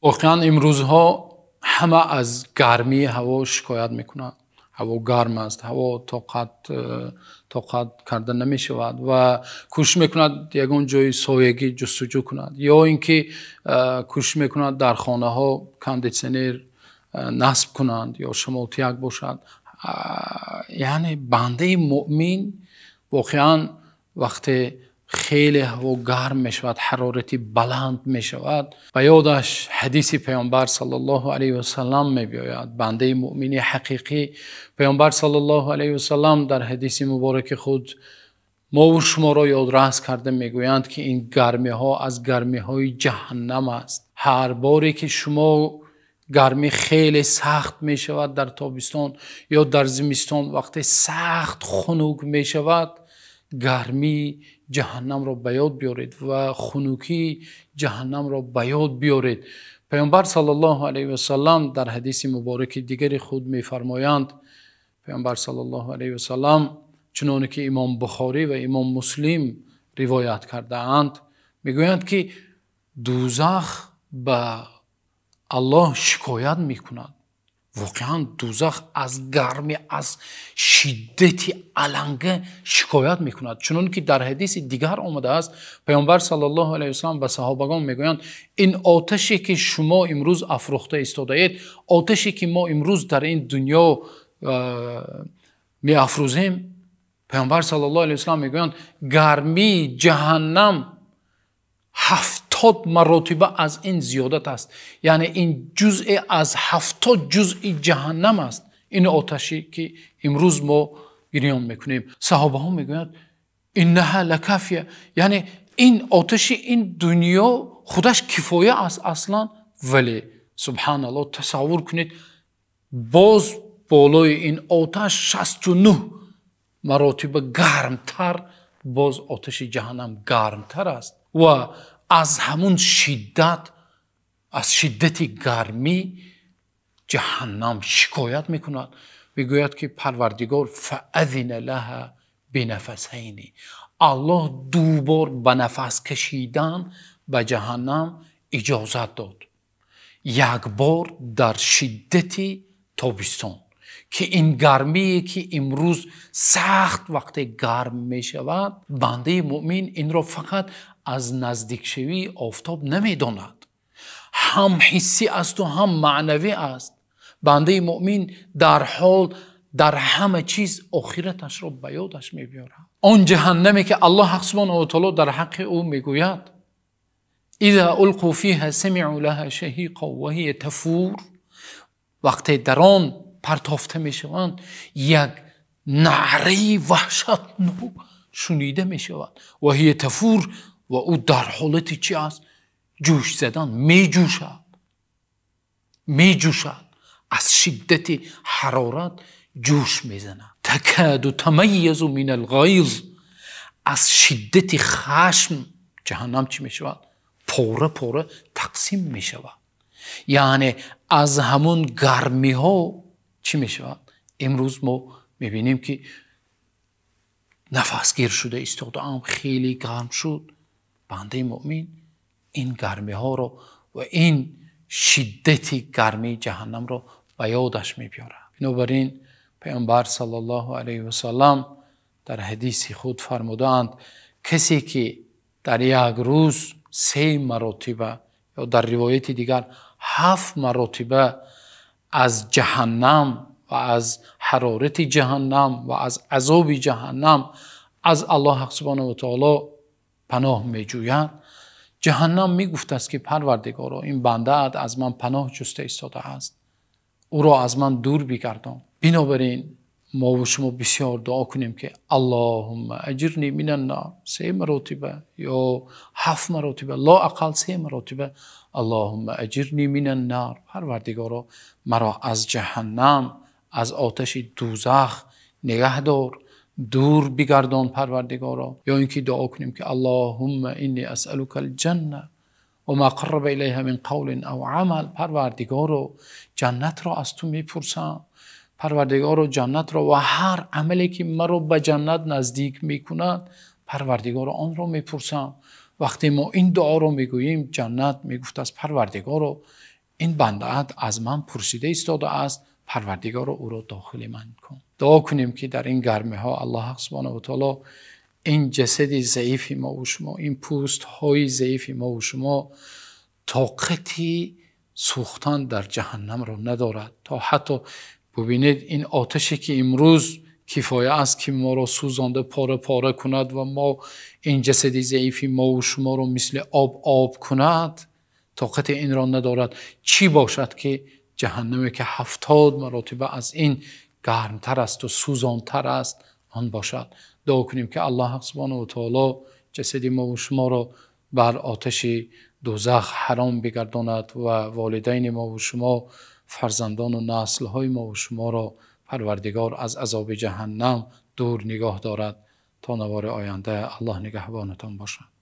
واقعا امروزها همه از گرمی هوا شکایت میکنند. هوا گرم است، هوا طاقت کرده نمی شود و کوشش میکند یگان جای سایگی جستجو کند، یا اینکه کوشش میکند در خانه ها کاندیشنر نصب کنند یا شمالتیک باشد. یعنی بنده مؤمن واقعا وقتی خیلی هوا گرم می شود، حرارتی بلند می شود، و یادش حدیث پیامبر صلی الله علیه و سلم می بیاید. بنده مؤمن حقیقی پیامبر صلی الله علیه و سلم در حدیث مبارک خود ما و شما را یادرس کرده میگویند که این گرمی ها از گرمی های جهنم است. هر باری که شما گرمی خیلی سخت می شود در تابستان یا در زمستان، وقتی سخت خنک می شود، گرمی جهنم را به یاد بیارید و خنکی جهنم را به یاد بیارید. پیامبر صلی الله علیه و سلم در حدیث مبارک دیگر خود می‌فرمایند، پیامبر صلی الله علیه و سلم چنانه که امام بخاری و امام مسلم روایت کرده اند میگویند که دوزخ به الله شکایت میکند. واقعا دوزخ از گرمی، از شدت علنگه شکایت میکند، چون که در حدیث دیگر آمده است پیامبر صلی الله علیه و سلم به صحابگان میگویند این آتشی که شما امروز افروخته ایستاده اید، آتشی که ما امروز در این دنیا می افروزیم، پیامبر صلی الله علیه و سلم میگویند گرمی جهنم 70 مراتبه از این زیادت است. یعنی این جزء از 70 جزء جهنم است، این آتشی که امروز ما گریان میکنیم. صحابه ها میگویند انها لکافیه، یعنی این آتشی این دنیا خودش کفایه است اصلا، ولی سبحان الله تصور کنید باز بالای این آتش 69 مراتبه گرمتر، باز آتش جهنم گرمتر است. و از همون شدت، از شدت گرمی جهنم شکایت میکند، میگوید که پروردگار فاذن لها بنفسین، الله دوبار به نفس کشیدن به جهنم اجازت داد. یک بار در شدت تابستان که این گرمی که امروز سخت وقتی گرم می شود، بنده مؤمن این را فقط از نزدیک شوی آفتاب نمی داند، هم حسی است و هم معنوی است. بنده مؤمن در حال در همه چیز آخرتش را به یادش می بیارد. آن جهنمی که الله سبحانه و تعالی در حق او می گوید اذا القوا فیها سمعوا لها شهیقا و هی تفور، وقتی در آن پرتافته می شوند یک نعره وحشتناک شنیده می شود و هی تفور، و او در حالت چی است؟ جوش زدن، می جوشد از شدت حرارت جوش می زند. تکاد تمیز من الغیظ، از شدت خشم جهنم چی می شود؟ پاره پاره تقسیم می شود. یعنی از همون گرمی ها چی می شود؟ امروز ما می بینیم که نفسگیر شده ایستاده ام، خیلی گرم شد. بنده مؤمن این گرمی ها رو و این شدت گرمی جهنم رو به یادش می بیاره. بنابراین پیامبر صلی الله علیه و سلم در حدیث خود فرمودند کسی که در یک روز 3 مرتبه یا در روایت دیگر 7 مرتبه از جهنم و از حرارت جهنم و از عذاب جهنم از الله سبحانه و تعالی پناه می جوید، جهنم می گفت است که پروردگارا این بنده از من پناه جسته ایستاده است، او را از من دور بگردان. بنابراین ما و شما بسیار دعا کنیم که اللهم اجرنی من النار 3 مرتبه یا 7 مرتبه، لا اقل 3 مرتبه اللهم اجرنی من النار، پروردگارا مرا از جهنم، از آتش دوزخ نگه دار، دور بگردان پروردگارا. یا اینکه دعا کنیم که اللهم انی اسألک الجنه و ما قرب الیها من قول او عمل، پروردگارا جنت را از تو میپرسم، پروردگارا جنت را و هر عملی که مرا به جنت نزدیک میکند پروردگارا آن را میپرسم. وقتی ما این دعا را میگوییم جنت میگفت از پروردگارا این بنده از من پرسیده ایستاده است، پروردگار او را داخل من کن. دعا کنیم که در این گرمی ها الله سبحانه و تعالی این جسد ضعیف ما و شما، این پوست های ضعیف ما و شما طاقتی سوختن در جهنم را ندارد، تا حتی ببینید این آتشی که امروز کفایه است که ما را سوزانده پاره پاره کند و ما این جسد ضعیف ما و شما را مثل آب کند، طاقت این را ندارد. چی باشد که جهنمی که 70 مراتب از این گرمتر است و سوزانتر است آن باشد. دعا کنیم که الله سبحانه و تعالی جسد ما و شما را بر آتش دوزخ حرام بگرداند و والدین ما و شما، فرزندان و نسل های ما و شما را پروردگار از عذاب جهنم دور نگاه دارد. تا نوار آینده الله نگهبانتان باشد.